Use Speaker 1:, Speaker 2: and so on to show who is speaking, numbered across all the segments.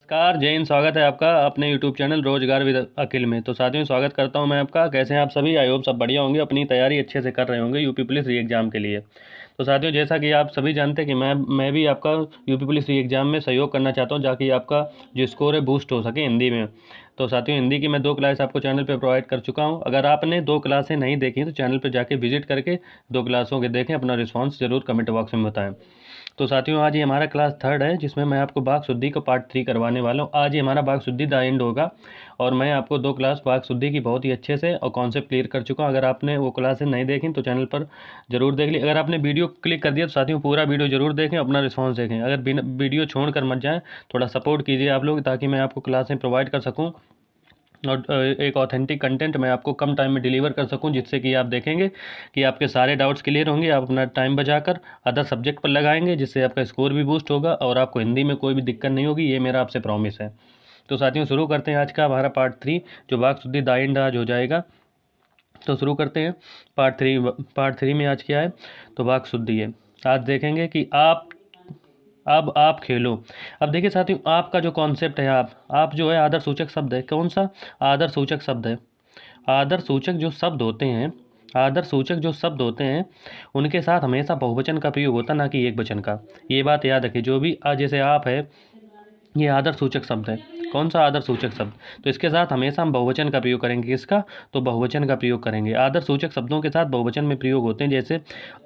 Speaker 1: नमस्कार, जय हिंद। स्वागत है आपका अपने यूट्यूब चैनल रोजगार विद अखिल में। तो साथियों, स्वागत करता हूं मैं आपका। कैसे हैं आप सभी? आई होप सब बढ़िया होंगे, अपनी तैयारी अच्छे से कर रहे होंगे यूपी पुलिस री एग्ज़ाम के लिए। तो साथियों, जैसा कि आप सभी जानते हैं कि मैं भी आपका यूपी पुलिस री एग्ज़ाम में सहयोग करना चाहता हूं, ताकि आपका जो स्कोर है बूस्ट हो सके हिंदी में। तो साथियों, हिंदी की मैं 2 क्लास आपको चैनल पे प्रोवाइड कर चुका हूं। अगर आपने 2 क्लासें नहीं देखी तो चैनल पे जाके विजिट करके 2 क्लासों के देखें। अपना रिस्पॉन्स ज़रूर कमेंट बॉक्स में बताएं। तो साथियों, आज ये हमारा क्लास 3 है, जिसमें मैं आपको वाक शुद्धि का पार्ट 3 करवाने वाला हूँ। आज ये हमारा वाक शुद्धि द एंड होगा, और मैं आपको 2 क्लास वाक शुद्धि की बहुत ही अच्छे से और कॉन्सेप्ट क्लियर कर चुका हूँ। अगर आपने वो क्लासेस नहीं देखी तो चैनल पर जरूर देख ली। अगर आपने वीडियो क्लिक कर दिया तो साथियों पूरा वीडियो जरूर देखें, अपना रिस्पॉन्स देखें। अगर बिना वीडियो छोड़ कर मत जाएँ, थोड़ा सपोर्ट कीजिए आप लोग, ताकि मैं आपको क्लासें प्रोवाइड कर सकूँ और एक ऑथेंटिक कंटेंट मैं आपको कम टाइम में डिलीवर कर सकूं, जिससे कि आप देखेंगे कि आपके सारे डाउट्स क्लियर होंगे। आप अपना टाइम बचाकर अदर सब्जेक्ट पर लगाएंगे, जिससे आपका स्कोर भी बूस्ट होगा और आपको हिंदी में कोई भी दिक्कत नहीं होगी। ये मेरा आपसे प्रॉमिस है। तो साथियों, शुरू करते हैं आज का हमारा पार्ट 3, जो वाक शुद्धि द एंड आज हो जाएगा। तो शुरू करते हैं पार्ट थ्री में आज क्या है, तो वाक शुद्धि है। आज देखेंगे कि आप खेलो। अब देखिए साथियों, आपका जो कॉन्सेप्ट है, आप जो है आदर सूचक शब्द है। कौन सा आदर सूचक शब्द है? आदर सूचक जो शब्द होते हैं, आदर सूचक जो शब्द होते हैं, उनके साथ हमेशा बहुवचन का प्रयोग होता, ना कि एक वचन का। ये बात याद रखिए। जो भी जैसे आप है, ये आदर सूचक शब्द है। कौन सा आदर सूचक शब्द? तो इसके साथ हमेशा हम बहुवचन का प्रयोग करेंगे। किसका? तो बहुवचन का प्रयोग करेंगे। आदर सूचक शब्दों के साथ बहुवचन में प्रयोग होते हैं। जैसे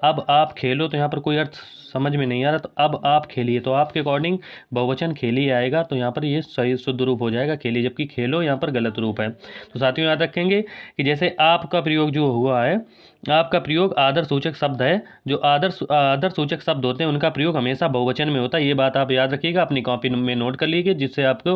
Speaker 1: अब आप खेलो, तो यहाँ पर कोई अर्थ समझ में नहीं आ रहा, तो अब आप खेलिए, तो आपके अकॉर्डिंग बहुवचन खेलिए आएगा, तो यहाँ पर ये सही शुद्ध रूप हो जाएगा खेलिए, जबकि खेलो यहाँ पर गलत रूप है। तो साथियों, याद रखेंगे कि जैसे आपका प्रयोग जो हुआ है, आपका प्रयोग आदर सूचक शब्द है। जो आदर सूचक शब्द होते हैं, उनका प्रयोग हमेशा बहुवचन में होता है। ये बात आप याद रखिएगा, अपनी कॉपी में नोट कर लीजिए, जिससे आपको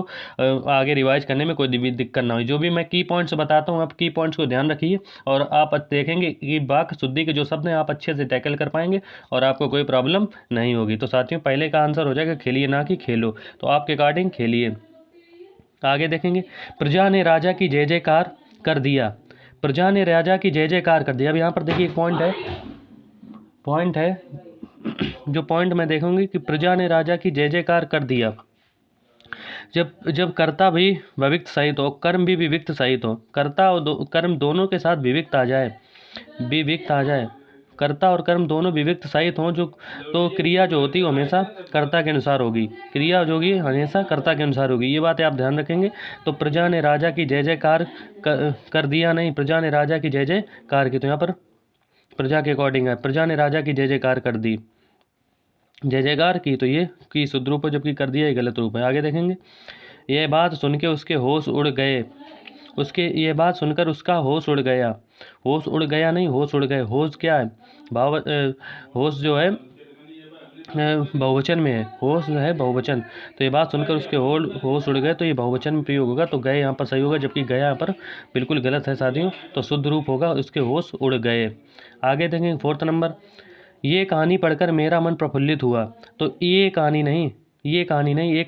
Speaker 1: आगे रिवाइज करने में कोई भी दिक्कत ना हो। जो भी मैं की पॉइंट्स बताता हूँ, आप की पॉइंट्स को ध्यान रखिए, और आप देखेंगे कि वाक शुद्धि के जो शब्द हैं आप अच्छे से टैकल कर पाएंगे और आपको कोई प्रॉब्लम नहीं होगी। तो साथियों, पहले का आंसर हो जाएगा खेलिए, ना कि खेलो। तो आपके अकॉर्डिंग खेलिए। आगे देखेंगे, प्रजा ने राजा की जय जयकार कर दिया। प्रजा ने राजा की जय जयकार कर दिया। अब यहाँ पर देखिए एक पॉइंट है जो पॉइंट मैं देखूंगी कि प्रजा ने राजा की जय जयकार कर दिया। जब जब कर्ता भी विविक्त सहित हो, कर्म भी विविक्त सहित हो, कर्ता और कर्म दोनों के साथ विविक्त आ जाए, कर्ता और कर्म दोनों विविक्त सहित हों, जो तो क्रिया जो होती है वो हमेशा कर्ता के अनुसार होगी। क्रिया जो होगी हमेशा कर्ता के अनुसार होगी। ये बात आप ध्यान रखेंगे। तो प्रजा ने राजा की जय जयकार कर दिया, नहीं, प्रजा ने राजा की जय जयकार की। तो यहाँ पर प्रजा के अकॉर्डिंग है, प्रजा ने राजा की जय जयकार कर दी, जय जयकार की, तो ये की शुद्ध रूप है, जबकि कर दिया ये गलत रूप है। आगे देखेंगे, यह बात सुन के उसके होश उड़ गए। ये बात सुनकर उसका होश उड़ गया। होश उड़ गया नहीं, होश उड़ गए। होश क्या है? होश जो है बहुवचन में है। होश जो है बहुवचन। तो ये बात सुनकर उसके होश उड़ गए, तो ये बहुवचन में प्रयोग होगा, तो गए यहाँ पर सही होगा, जबकि गया यहाँ पर बिल्कुल गलत है साथियों। तो शुद्ध रूप होगा उसके होश उड़ गए। आगे देखेंगे 4th नंबर, ये कहानी पढ़कर मेरा मन प्रफुल्लित हुआ। तो ये कहानी नहीं, एक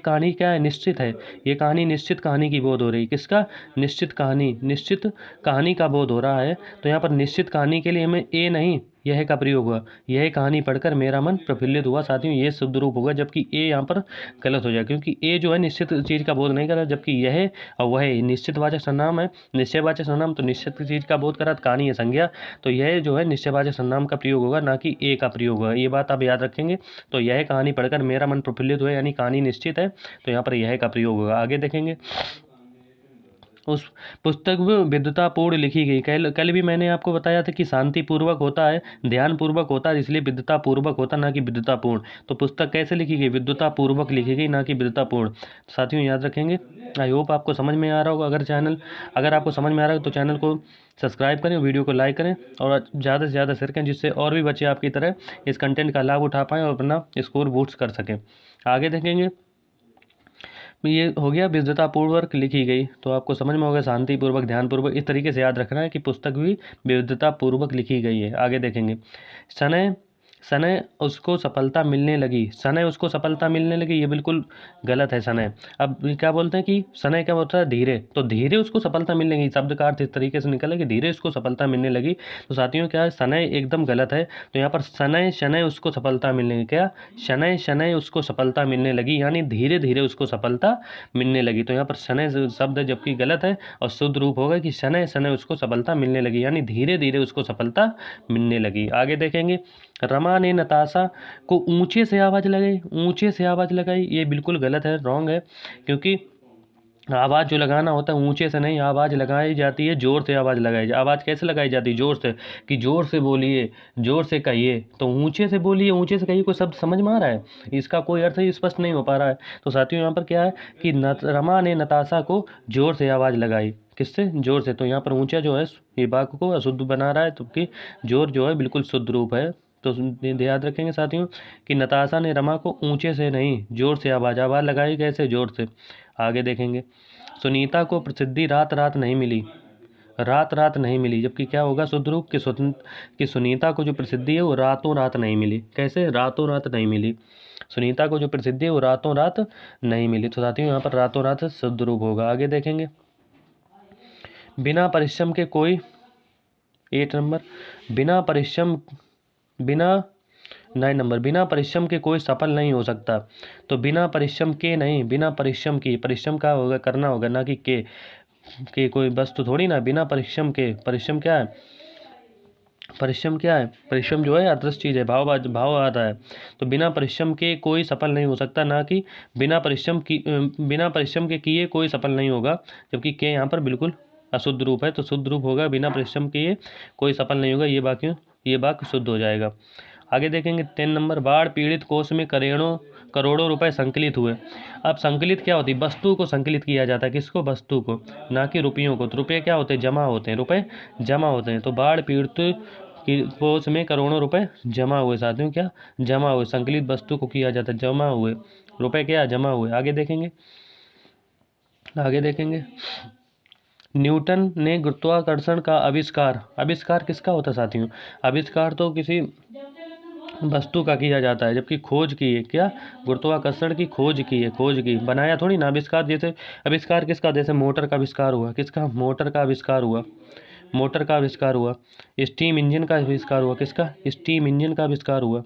Speaker 1: कहानी क्या है? निश्चित है। ये कहानी निश्चित कहानी की बोध हो रही। किसका? निश्चित कहानी का बोध हो रहा है। तो यहाँ पर निश्चित कहानी के लिए हमें ए नहीं, यह का प्रयोग हुआ। यह कहानी पढ़कर मेरा मन प्रफुल्लित हुआ। साथियों, ये शुद्ध रूप होगा, जबकि ए यहाँ पर गलत हो जाएगा, क्योंकि ए जो है निश्चित चीज़ का बोध नहीं कर रहा, जबकि यह और वह निश्चितवाचक सर्वनाम है। निश्चयवाचक सर्वनाम तो निश्चित चीज़ का बोध कर रहा, कहानी है संज्ञा, तो यह जो है निश्चयवाचक सर्वनाम का प्रयोग होगा, ना कि ए का प्रयोग होगा। ये बात आप याद रखेंगे। तो यह कहानी पढ़कर मेरा मन प्रफुल्लित हुआ, यानी कहानी निश्चित है, तो यहाँ पर यह का प्रयोग होगा। आगे देखेंगे, उस पुस्तक में विद्वतापूर्ण लिखी गई। कल भी मैंने आपको बताया था कि शांतिपूर्वक होता है, ध्यानपूर्वक होता है, इसलिए विद्वतापूर्वक होता, ना कि विद्वतापूर्ण। तो पुस्तक कैसे लिखी गई? विद्वतापूर्वक लिखी गई, ना कि विद्वतापूर्ण। साथियों, याद रखेंगे। आई होप आपको समझ में आ रहा होगा। अगर आपको समझ में आ रहा है तो चैनल को सब्सक्राइब करें, वीडियो को लाइक करें और ज़्यादा से ज़्यादा शेयर करें, जिससे और भी बच्चे आपकी तरह इस कंटेंट का लाभ उठा पाएँ और अपना स्कोर बूस्ट कर सकें। आगे देखेंगे, ये हो गया विविधतापूर्वक लिखी गई, तो आपको समझ में होगा शांतिपूर्वक, ध्यानपूर्वक, इस तरीके से याद रखना है कि पुस्तक भी विविधतापूर्वक लिखी गई है। आगे देखेंगे, शनय शनै उसको सफलता मिलने लगी, शनै उसको सफलता मिलने लगी, ये बिल्कुल गलत है शनै। अब क्या बोलते हैं कि शनै क्या होता है धीरे, तो धीरे उसको सफलता मिलने लगी, शब्द का अर्थ इस तरीके से निकला कि धीरे उसको सफलता मिलने लगी। तो साथियों क्या है, शनै एकदम गलत है। तो यहाँ पर शनै शनै उसको सफलता मिलने लगी, क्या शनै शनै उसको सफलता मिलने लगी, यानी धीरे धीरे उसको सफलता मिलने लगी। तो यहाँ पर शनै शब्द जबकि गलत है और शुद्ध रूप होगा कि शनै शनै उसको सफलता मिलने लगी, यानी धीरे धीरे उसको सफलता मिलने लगी। आगे देखेंगे, रमा ने नताशा को ऊंचे से आवाज़ लगाई, ऊंचे से आवाज़ लगाई, ये बिल्कुल गलत है, रॉन्ग है। क्योंकि आवाज़ जो लगाना होता है ऊंचे से नहीं, आवाज़ लगाई जाती है जोर से, आवाज़ लगाई आवाज़ कैसे लगाई जाती है, जोर से, कि जोर से बोलिए, जोर से कहिए। तो ऊंचे से बोलिए, ऊंचे से कहिए, कोई शब्द समझ में आ रहा है, इसका कोई अर्थ ही स्पष्ट नहीं हो पा रहा है। तो साथियों यहाँ पर क्या है कि रमा ने नताशा को जोर से आवाज़ लगाई, किससे, जोर से। तो यहाँ पर ऊंचा जो है ये वाक्य को अशुद्ध बना रहा है, जबकि जोर जो है बिल्कुल शुद्ध रूप है। तो याद रखेंगे साथियों कि नताशा ने रमा को ऊंचे से नहीं जोर से आवाज़ लगाई, कैसे, जोर से। आगे देखेंगे, सुनीता को प्रसिद्धि रात रात नहीं मिली, रात रात नहीं मिली, जबकि क्या होगा शुद्ध रूप कि सुनीता को जो प्रसिद्धि है वो रातों रात नहीं मिली, कैसे, रातों रात नहीं मिली। सुनीता को जो प्रसिद्धि है वो रातों रात नहीं मिली। तो साथियों यहाँ पर रातों रात शुद्ध रूप होगा। आगे देखेंगे, बिना परिश्रम के कोई, 8 नंबर, बिना परिश्रम, बिना 9 नंबर, बिना परिश्रम के कोई सफल नहीं हो सकता। तो बिना परिश्रम के नहीं, बिना परिश्रम की, परिश्रम का होगा, करना होगा, ना कि के कोई वस्तु थोड़ी ना, बिना परिश्रम के। परिश्रम क्या है, परिश्रम क्या है, परिश्रम जो है अदृश्य चीज़ है, भाव आता है। तो बिना परिश्रम के कोई सफल नहीं हो सकता, ना कि बिना परिश्रम के किए कोई सफल नहीं होगा, जबकि के यहाँ पर बिल्कुल अशुद्ध रूप है। तो शुद्ध रूप होगा बिना परिश्रम किए कोई सफल नहीं होगा, ये वाक्य शुद्ध हो जाएगा। आगे देखेंगे 10 नंबर, बाढ़ पीड़ित कोष में करोड़ों रुपए संकलित हुए। अब संकलित क्या होती है, वस्तु को संकलित किया जाता है, किसको, वस्तु को, ना कि रुपयों को। तो रुपये क्या होते हैं, जमा होते हैं, रुपए जमा होते हैं। तो बाढ़ पीड़ित की कोष में करोड़ों रुपए जमा हुए, साथियों क्या, जमा हुए, संकलित वस्तु को किया जाता है, जमा हुए, रुपए क्या, जमा हुए। आगे देखेंगे, न्यूटन ने गुरुत्वाकर्षण का आविष्कार, आविष्कार किसका होता है साथियों, आविष्कार तो किसी वस्तु का किया जाता है, जबकि खोज की है, क्या, गुरुत्वाकर्षण की खोज की है, खोज की, बनाया थोड़ी ना। आविष्कार जैसे, आविष्कार किसका, जैसे मोटर का आविष्कार हुआ, किसका, मोटर का आविष्कार हुआ, मोटर का आविष्कार हुआ। स्टीम इंजन का आविष्कार हुआ, किसका, स्टीम इंजन का आविष्कार हुआ,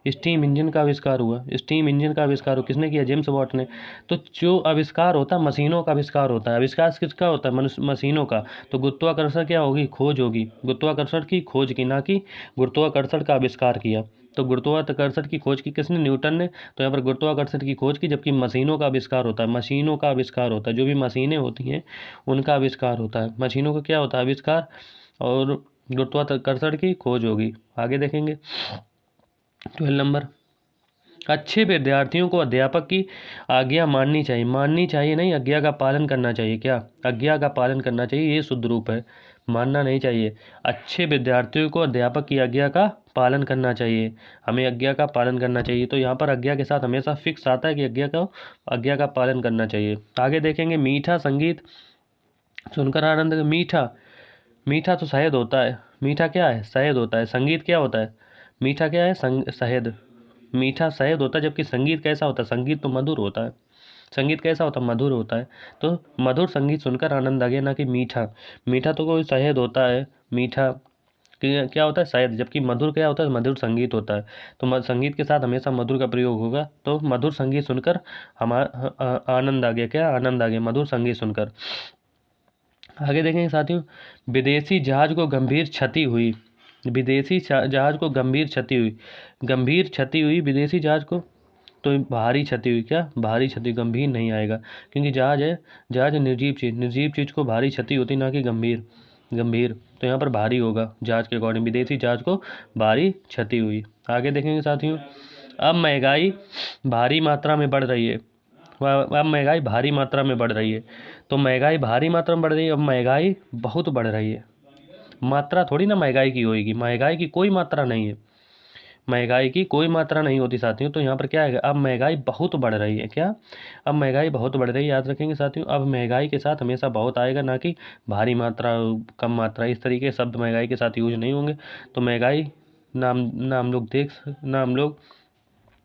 Speaker 1: स्टीम इंजन का आविष्कार हुआ, स्टीम इंजन का आविष्कार हुआ, किसने किया, जेम्स वॉट ने। तो जो आविष्कार होता है मशीनों का आविष्कार होता है, आविष्कार किसका होता है, मशीनों का। तो गुरुत्वाकर्षण क्या होगी, खोज होगी, गुरुत्वाकर्षण की खोज की, ना कि गुरुत्वाकर्षण का आविष्कार किया। तो गुरुत्वाकर्षण की खोज की किसने, न्यूटन ने। तो यहाँ पर गुरुत्वाकर्षण की खोज की, जबकि मशीनों का आविष्कार होता है, मशीनों का आविष्कार होता है, जो भी मशीनें होती हैं उनका आविष्कार होता है। मशीनों का क्या होता है, आविष्कार, और गुरुत्वाकर्षण की खोज होगी। आगे देखेंगे 12 नंबर, अच्छे विद्यार्थियों को अध्यापक की आज्ञा माननी चाहिए, माननी चाहिए नहीं, आज्ञा का पालन करना चाहिए, क्या, आज्ञा का पालन करना चाहिए, ये शुद्ध रूप है, मानना नहीं चाहिए। अच्छे विद्यार्थियों को अध्यापक की आज्ञा का पालन करना चाहिए, हमें आज्ञा का पालन करना चाहिए। तो यहाँ पर आज्ञा के साथ हमेशा फिक्स आता है कि आज्ञा का पालन करना चाहिए। आगे देखेंगे, मीठा संगीत सुनकर आनंद, मीठा, मीठा तो शहद होता है, मीठा क्या है, शहद होता है। संगीत क्या होता है, मीठा क्या है, शहद, मीठा शहद होता है। जबकि संगीत कैसा होता है, संगीत तो मधुर होता है, संगीत कैसा होता है, मधुर होता है। तो मधुर संगीत सुनकर आनंद आ गया, ना कि मीठा, मीठा तो कोई शहद होता है, मीठा क्या होता है, शहद, जबकि मधुर क्या होता है, मधुर संगीत होता है। तो संगीत के साथ हमेशा मधुर का प्रयोग होगा। तो मधुर संगीत सुनकर हमारा आनंद आ गया, क्या, आनंद आ गया, मधुर संगीत सुनकर। आगे देखेंगे साथियों, विदेशी जहाज को गंभीर क्षति हुई, विदेशी जहाज को गंभीर क्षति हुई, गंभीर क्षति हुई विदेशी जहाज को। तो भारी क्षति हुई, क्या, भारी क्षति, गंभीर नहीं आएगा, क्योंकि जहाज है, जहाज निर्जीव चीज़, निर्जीव चीज़ को भारी क्षति होती, ना कि गंभीर, गंभीर। तो यहाँ पर भारी होगा जहाज के अकॉर्डिंग, विदेशी जहाज को भारी क्षति हुई। आगे देखेंगे साथियों, अब महंगाई भारी मात्रा में बढ़ रही है, अब महंगाई भारी मात्रा में बढ़ रही है। तो महंगाई भारी मात्रा में बढ़ रही है, अब महंगाई बहुत बढ़ रही है, मात्रा थोड़ी ना महंगाई की होगी, महंगाई की कोई मात्रा नहीं है, महंगाई की कोई मात्रा नहीं होती साथियों। तो यहाँ पर क्या है, अब महंगाई बहुत बढ़ रही है, क्या, अब महंगाई बहुत बढ़ रही है। याद रखेंगे साथियों, अब महंगाई के साथ हमेशा बहुत आएगा, ना कि भारी मात्रा, कम मात्रा, इस तरीके के शब्द महंगाई के साथ यूज नहीं होंगे। तो महंगाई नाम लोग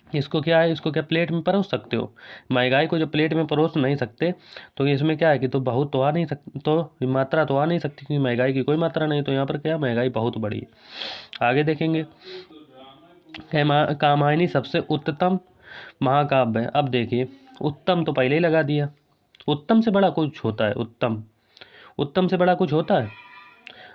Speaker 1: इसको क्या है, इसको क्या प्लेट में परोस सकते हो। महंगाई को जब प्लेट में परोस नहीं सकते तो इसमें क्या है कि तो बहुत तो आ नहीं सकती, तो मात्रा तो आ नहीं सकती, क्योंकि महंगाई की कोई मात्रा नहीं, तो यहाँ पर क्या महंगाई बहुत बड़ी है। आगे देखेंगे, कामायनी सबसे उत्तम महाकाव्य है। अब देखिए, उत्तम तो पहले ही लगा दिया, उत्तम से बड़ा कुछ होता है, उत्तम से बड़ा कुछ होता है।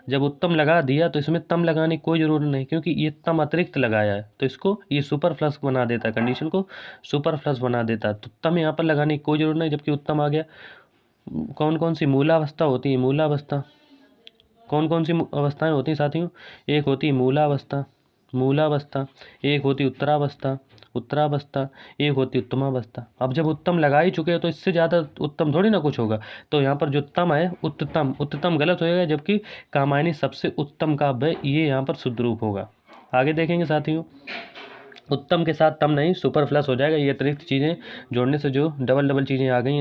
Speaker 1: जब उत्तम लगा दिया तो इसमें तम लगाने की कोई ज़रूरत नहीं, क्योंकि ये तम अतिरिक्त लगाया है, तो इसको ये सुपर फ्लस बना देता है, कंडीशन को सुपर फ्लस बना देता है, तो तम यहाँ पर लगाने की कोई ज़रूरत नहीं, जबकि उत्तम आ गया। कौन कौन सी मूलावस्था होती है, मूलावस्था कौन कौन सी अवस्थाएं होती हैं साथियों, एक होती है मूलावस्था, एक होती उत्तरावस्था, एक होती उत्तमावस्था। अब जब उत्तम लगा ही चुके हैं तो इससे ज़्यादा उत्तम थोड़ी ना कुछ होगा, तो यहाँ पर जो तम है उत्तम गलत हो जाएगा, जबकि कामायनी सबसे उत्तम काव्य है, ये यहाँ पर शुद्ध रूप होगा। आगे देखेंगे साथियों, उत्तम के साथ तम नहीं, सुपर फ्लस हो जाएगा। ये अतिरिक्त चीज़ें जोड़ने से जो डबल चीज़ें आ गई,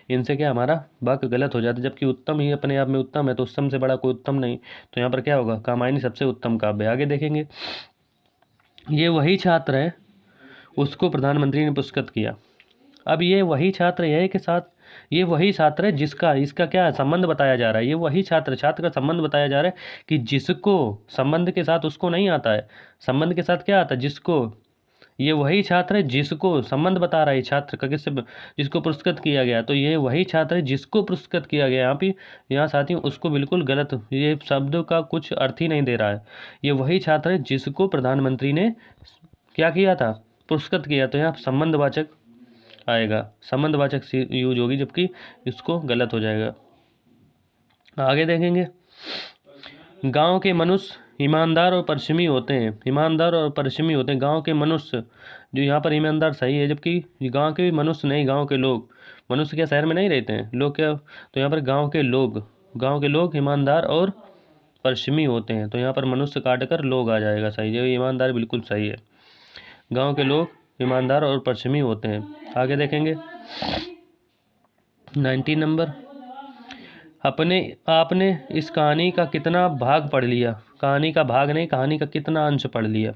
Speaker 1: इनसे क्या हमारा वाक्य गलत हो जाता है, जबकि उत्तम ही अपने आप में उत्तम है, तो उत्तम से बड़ा कोई उत्तम नहीं, तो यहाँ पर क्या होगा, कामायनी सबसे उत्तम काव्य। आगे देखेंगे, ये वही छात्र है, उसको प्रधानमंत्री ने पुरस्कृत किया। अब ये वही छात्र है के साथ, ये वही छात्र है जिसका, इसका क्या संबंध बताया जा रहा है, ये वही छात्र का संबंध बताया जा रहा है कि जिसको, संबंध के साथ उसको नहीं आता है, संबंध के साथ क्या आता है, जिसको। ये वही छात्र है जिसको, संबंध बता रहा है छात्र का किससे, जिसको पुरस्कृत किया गया, तो ये वही छात्र है जिसको पुरस्कृत किया गया। यहाँ साथियों उसको बिल्कुल गलत, ये शब्द का कुछ अर्थ ही नहीं दे रहा है। ये वही छात्र है जिसको प्रधानमंत्री ने क्या किया था, पुरस्कृत किया, तो यहाँ संबंधवाचक आएगा, संबंधवाचक यूज होगी, जबकि इसको गलत हो जाएगा। आगे देखेंगे, गांव के मनुष्य ईमानदार और परिश्रमी होते हैं, गांव के मनुष्य, जो यहाँ पर ईमानदार सही है, जबकि गांव के मनुष्य नहीं, गांव के लोग, मनुष्य क्या शहर में नहीं रहते हैं, लोग क्या, तो यहाँ पर गांव के लोग ईमानदार और परिश्रमी होते हैं, तो यहाँ पर मनुष्य काट कर लोग आ जाएगा, सही है, ईमानदार बिल्कुल सही है, गाँव के लोग ईमानदार और परिश्रमी होते हैं। आगे देखेंगे 19 नंबर, आपने इस कहानी का कितना भाग पढ़ लिया, कहानी का भाग नहीं, कहानी का कितना अंश पढ़ लिया,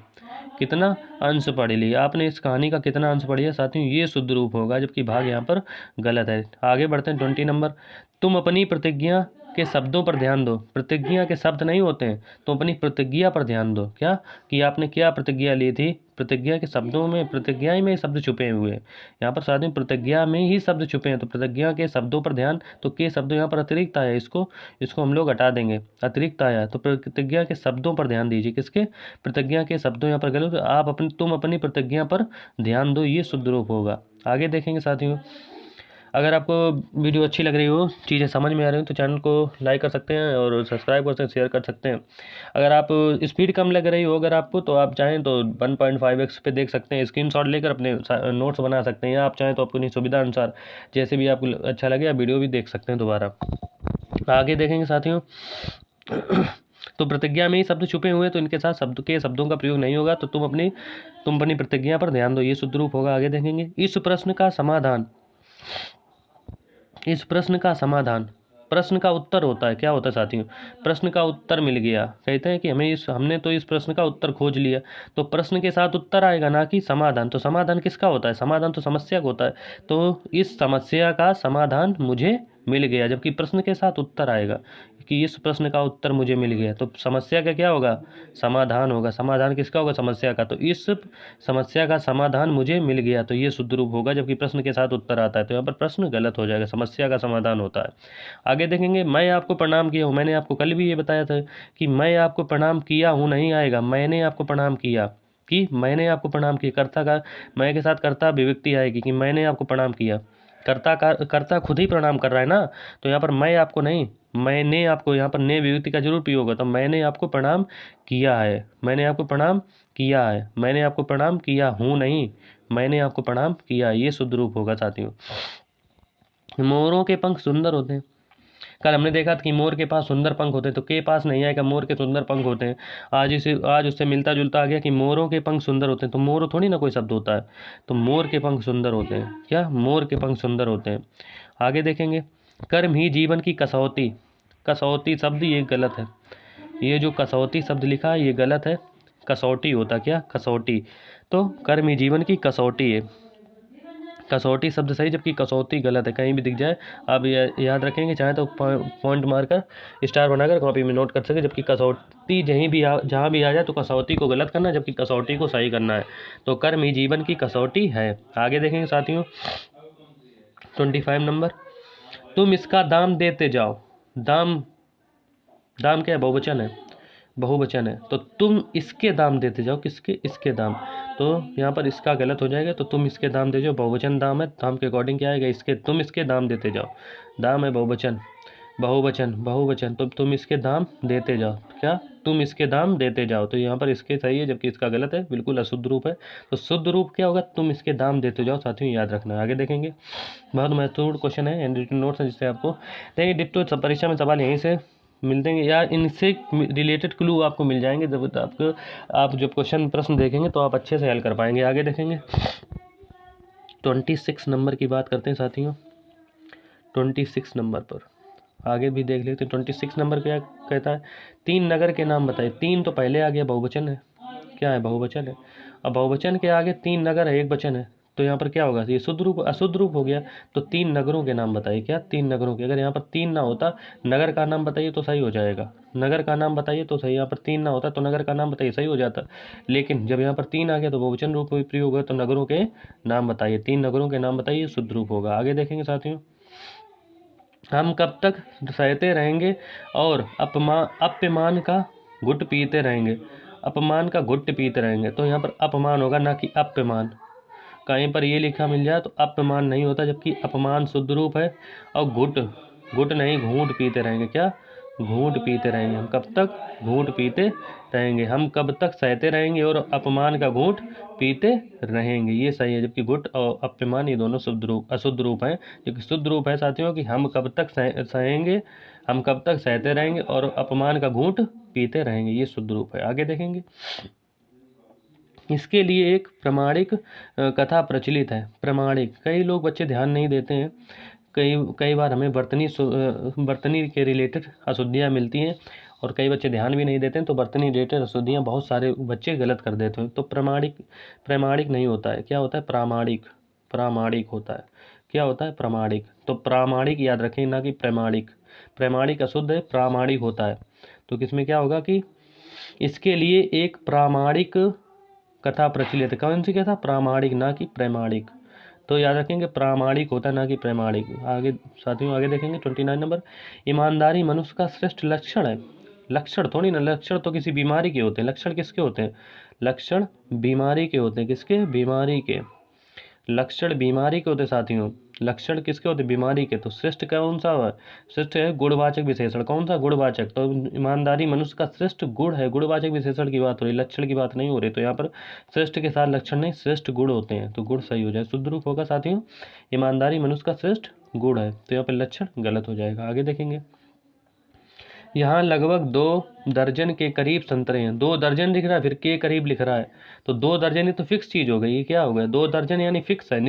Speaker 1: कितना अंश पढ़ लिया, आपने इस कहानी का कितना अंश पढ़ लिया साथियों, ये शुद्ध रूप होगा, जबकि भाग यहाँ पर गलत है। आगे बढ़ते हैं 20 नंबर, तुम अपनी प्रतिज्ञा के शब्दों पर ध्यान दो, प्रतिज्ञा के शब्द नहीं होते हैं, तो अपनी प्रतिज्ञा पर ध्यान दो, क्या कि आपने क्या प्रतिज्ञा ली थी, प्रतिज्ञा के शब्दों में, प्रतिज्ञा में शब्द छुपे हुए हैं, यहाँ पर साथ में प्रतिज्ञा में ही शब्द छुपे हैं, तो प्रतिज्ञा के शब्दों पर ध्यान, तो के शब्द यहाँ पर अतिरिक्त आया, इसको हम लोग हटा देंगे, अतिरिक्त आया, तो प्रतिज्ञा के शब्दों पर ध्यान दीजिए, किसके, प्रतिज्ञा के शब्दों यहाँ पर गलत, आप तुम अपनी प्रतिज्ञा पर ध्यान दो, ये शुद्ध रूप होगा। आगे देखेंगे साथियों, अगर आपको वीडियो अच्छी लग रही हो, चीज़ें समझ में आ रही हो, तो चैनल को लाइक कर सकते हैं और सब्सक्राइब कर सकते हैं, शेयर कर सकते हैं। अगर आप स्पीड कम लग रही हो अगर आपको, तो आप चाहें तो 1.5x पे देख सकते हैं, स्क्रीनशॉट लेकर अपने नोट्स बना सकते हैं, या आप चाहें तो अपनी सुविधा अनुसार जैसे भी आपको अच्छा लगे आप वीडियो भी देख सकते हैं दोबारा। आगे देखेंगे साथियों, तो प्रतिज्ञा में ही शब्द छुपे हुए हैं, तो इनके साथ शब्दों का प्रयोग नहीं होगा, तो तुम अपनी प्रतिज्ञा पर ध्यान दो, ये शुद्ध रूप होगा। आगे देखेंगे, इस प्रश्न का समाधान, प्रश्न का उत्तर होता है, क्या होता है साथियों, प्रश्न का उत्तर मिल गया, कहते हैं कि हमने तो इस प्रश्न का उत्तर खोज लिया, तो प्रश्न के साथ उत्तर आएगा, ना कि समाधान। तो समाधान किसका होता है, समाधान तो समस्या का होता है, तो इस समस्या का समाधान मुझे मिल गया, जबकि प्रश्न के साथ उत्तर आएगा कि इस प्रश्न का उत्तर मुझे मिल गया, तो समस्या का क्या होगा, समाधान होगा। समाधान किसका होगा, समस्या का, तो इस समस्या का समाधान मुझे मिल गया, तो ये शुद्ध रूप होगा, जबकि प्रश्न के साथ उत्तर आता है, तो यहाँ पर प्रश्न गलत हो जाएगा, समस्या का समाधान होता है। आगे देखेंगे, मैं आपको प्रणाम किया हूँ, मैंने आपको कल भी ये बताया था कि मैं आपको प्रणाम किया हूँ नहीं आएगा, मैंने आपको प्रणाम किया, कि मैंने आपको प्रणाम किया, कर्ता का मैं के साथ कर्ता विभक्ति आएगी कि मैंने आपको प्रणाम किया, कर्ता खुद ही प्रणाम कर रहा है ना, तो यहाँ पर मैं आपको नहीं, मैंने आपको, यहाँ पर ने विभक्ति का जरूर प्रयोग होगा, तो मैंने आपको प्रणाम किया है, मैंने आपको प्रणाम किया है, मैंने आपको प्रणाम किया हूँ नहीं, मैंने आपको प्रणाम किया, ये शुद्ध रूप होगा साथियों। मोरों के पंख सुंदर होते हैं, कल हमने देखा था कि मोर के पास सुंदर पंख होते हैं, तो के पास नहीं आएगा, मोर के सुंदर पंख होते हैं। आज उससे मिलता जुलता आ गया कि मोरों के पंख सुंदर होते हैं, तो मोर थोड़ी ना कोई शब्द होता है, तो मोर के पंख सुंदर होते हैं, क्या, मोर के पंख सुंदर होते हैं। आगे देखेंगे, कर्म ही जीवन की कसौटी, कसौटी शब्द ये गलत है, ये जो कसौटी शब्द लिखा है ये गलत है, कसौटी होता, क्या कसौटी, तो कर्म ही जीवन की कसौटी है। कसौटी शब्द सही, जबकि कसौटी गलत है। कहीं भी दिख जाए आप याद रखेंगे, चाहे तो पॉइंट मारकर स्टार बनाकर कॉपी में नोट कर सके, जबकि कसौटी जहाँ भी आ जाए तो कसौटी को गलत करना है, जबकि कसौटी को सही करना है। तो कर्म ही जीवन की कसौटी है। आगे देखेंगे साथियों 25 नंबर, तुम इसका दाम देते जाओ। दाम, दाम क्या है, बहुवचन है, बहुवचन है। तो तुम इसके दाम देते जाओ, किसके, इसके दाम। तो यहाँ पर इसका गलत हो जाएगा, तो तुम इसके दाम दे जाओ, बहुवचन दाम है, दाम के अकॉर्डिंग क्या आएगा, इसके, तुम इसके दाम देते जाओ। दाम है बहुवचन, बहुवचन, बहुवचन, तो तुम इसके दाम देते जाओ, क्या, तुम इसके दाम देते जाओ। तो यहाँ पर इसके सही है, जबकि इसका गलत है, बिल्कुल अशुद्ध रूप है। तो शुद्ध रूप क्या होगा, तुम इसके दाम देते जाओ। साथियों याद रखना। आगे देखेंगे, बहुत महत्वपूर्ण क्वेश्चन है, एंड रिटन नोट्स है, जिससे आपको देखिए डिट्टो परीक्षा में सवाल यहीं से मिलते हैं या इनसे रिलेटेड क्लू आपको मिल जाएंगे। जब आप जब क्वेश्चन प्रश्न देखेंगे तो आप अच्छे से हल कर पाएंगे। आगे देखेंगे 26 नंबर की बात करते हैं साथियों। 26 नंबर पर आगे भी देख लेते हैं। 26 नंबर क्या कहता है, 3 नगर के नाम बताइए। 3 तो पहले आ गया, बहुवचन है, क्या है, बहुवचन है। अब बहुवचन के आगे 3 नगर है, एक वचन है, तो यहाँ पर क्या होगा, ये शुद्ध रूप अशुद्ध रूप हो गया। तो 3 नगरों के नाम बताइए, क्या, 3 नगरों के। अगर यहाँ पर 3 ना होता, नगर का नाम बताइए तो सही हो जाएगा, नगर का नाम बताइए तो सही। यहाँ पर 3 ना होता तो नगर का नाम बताइए, सही हो जाता। लेकिन जब यहाँ पर 3 आ गया तो बहुवचन रूप में प्रयोग हुआ, तो नगरों के नाम बताइए, 3 नगरों के नाम बताइए, शुद्ध रूप होगा। आगे देखेंगे साथियों, हम कब तक सहते रहेंगे और अपमान का घुट पीते रहेंगे। अपमान का घुट पीते रहेंगे, तो यहाँ पर अपमान होगा, ना कि अपमान। कहीं पर ये लिखा मिल जाए तो अपमान नहीं होता, जबकि अपमान शुद्ध रूप है। और घुट, घुट नहीं, घूंट पीते रहेंगे, क्या, घूंट पीते रहेंगे। हम कब तक घूंट पीते रहेंगे, हम कब तक सहते रहेंगे और अपमान का घूंट पीते रहेंगे, ये सही है। जबकि घुट और अपमान ये दोनों शुद्ध रूप अशुद्ध रूप हैं। जबकि शुद्ध रूप है साथियों कि हम कब तक सहेंगे, हम कब तक सहते रहेंगे और अपमान का घूंट पीते रहेंगे, ये शुद्ध रूप है। आगे देखेंगे, इसके लिए एक प्रामाणिक कथा प्रचलित है। प्रामाणिक, कई लोग बच्चे ध्यान नहीं देते हैं। कई बार हमें बर्तनी के रिलेटेड अशुद्धियाँ मिलती हैं और कई बच्चे ध्यान भी नहीं देते हैं, तो बर्तनी रिलेटेड अशुद्धियाँ बहुत सारे बच्चे गलत कर देते हैं। तो प्रामाणिक नहीं होता है, क्या होता है, प्रामाणिक, प्रामाणिक होता है। क्या होता है, प्रामाणिक। तो प्रामाणिक याद रखें, ना कि प्रामाणिक। प्रामाणिक अशुद्ध है, प्रामाणिक होता है। तो किसमें क्या होगा कि इसके लिए एक प्रामाणिक कथा प्रचलित है। कौन सी कथा, प्रामाणिक, ना कि प्रमाणिक। तो याद रखेंगे प्रामाणिक होता है, ना कि प्रमाणिक। आगे साथियों आगे देखेंगे 29 नंबर, ईमानदारी मनुष्य का श्रेष्ठ लक्षण है। लक्षण थोड़ी ना, लक्षण तो किसी बीमारी के होते हैं। लक्षण किसके होते हैं, लक्षण बीमारी के होते हैं। किसके, बीमारी के। लक्षण बीमारी के होते साथियों, लक्षण किसके होते, बीमारी के। तो श्रेष्ठ कौन सा है, श्रेष्ठ है गुणवाचक विशेषण। कौन सा, गुणवाचक। तो ईमानदारी मनुष्य का श्रेष्ठ गुण है, गुणवाचक विशेषण की बात हो रही, लक्षण की बात नहीं हो रही। तो यहाँ पर श्रेष्ठ के साथ लक्षण नहीं, श्रेष्ठ गुण होते हैं, तो गुण सही हो जाए। शुद्ध रूप होगा साथियों, ईमानदारी मनुष्य का श्रेष्ठ गुण है, तो यहाँ पर लक्षण गलत हो जाएगा। आगे देखेंगे, यहाँ लगभग 2 दर्जन के करीब संतरे हैं। 2 दर्जन लिख रहा है, फिर के करीब लिख रहा है, तो 2 दर्जन ही तो फिक्स चीज़ हो गई। ये क्या हो गया, 2 दर्जन यानी फिक्स है,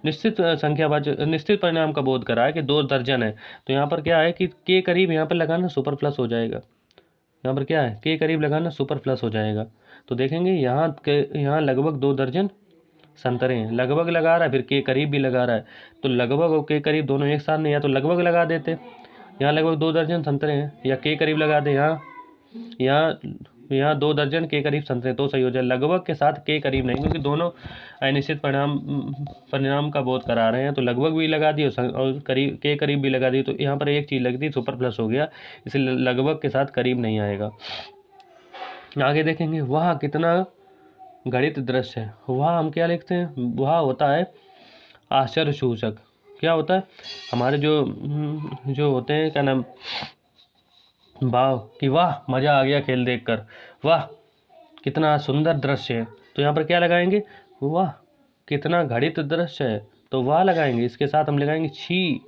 Speaker 1: निश्चित संख्यावाचक, निश्चित परिणाम का बोध करा है कि 2 दर्जन है। तो यहाँ पर क्या है कि के करीब यहाँ पर लगाना सुपर प्लस हो जाएगा। यहाँ पर क्या है, के करीब लगाना सुपर प्लस हो जाएगा। तो देखेंगे यहाँ लगभग 2 दर्जन संतरे हैं। लगभग लगा रहा है, फिर के करीब भी लगा रहा है, तो लगभग और के करीब दोनों एक साथ नहीं, या तो लगभग लगा देते, यहाँ लगभग 2 दर्जन संतरे हैं, या के करीब लगा दे, यहाँ 2 दर्जन के करीब संतरे, तो सही हो जाए। लगभग के साथ के करीब नहीं, क्योंकि दोनों अनिश्चित परिणाम का बोध करा रहे हैं। तो लगभग भी लगा दी और करीब, के करीब भी लगा दी, तो यहाँ पर एक चीज़ लगती सुपर प्लस हो गया, इसलिए लगभग के साथ करीब नहीं आएगा। आगे देखेंगे, वह कितना घड़ित दृश्य है। वह हम क्या लिखते हैं, वह होता है आश्चर्य सूचक। क्या होता है, हमारे जो होते हैं, क्या नाम, वाह, कि वाह मज़ा आ गया खेल देखकर, वाह कितना सुंदर दृश्य है। तो यहाँ पर क्या लगाएंगे, वाह कितना घड़ित दृश्य है, तो वाह लगाएंगे। इसके साथ हम लगाएंगे छी,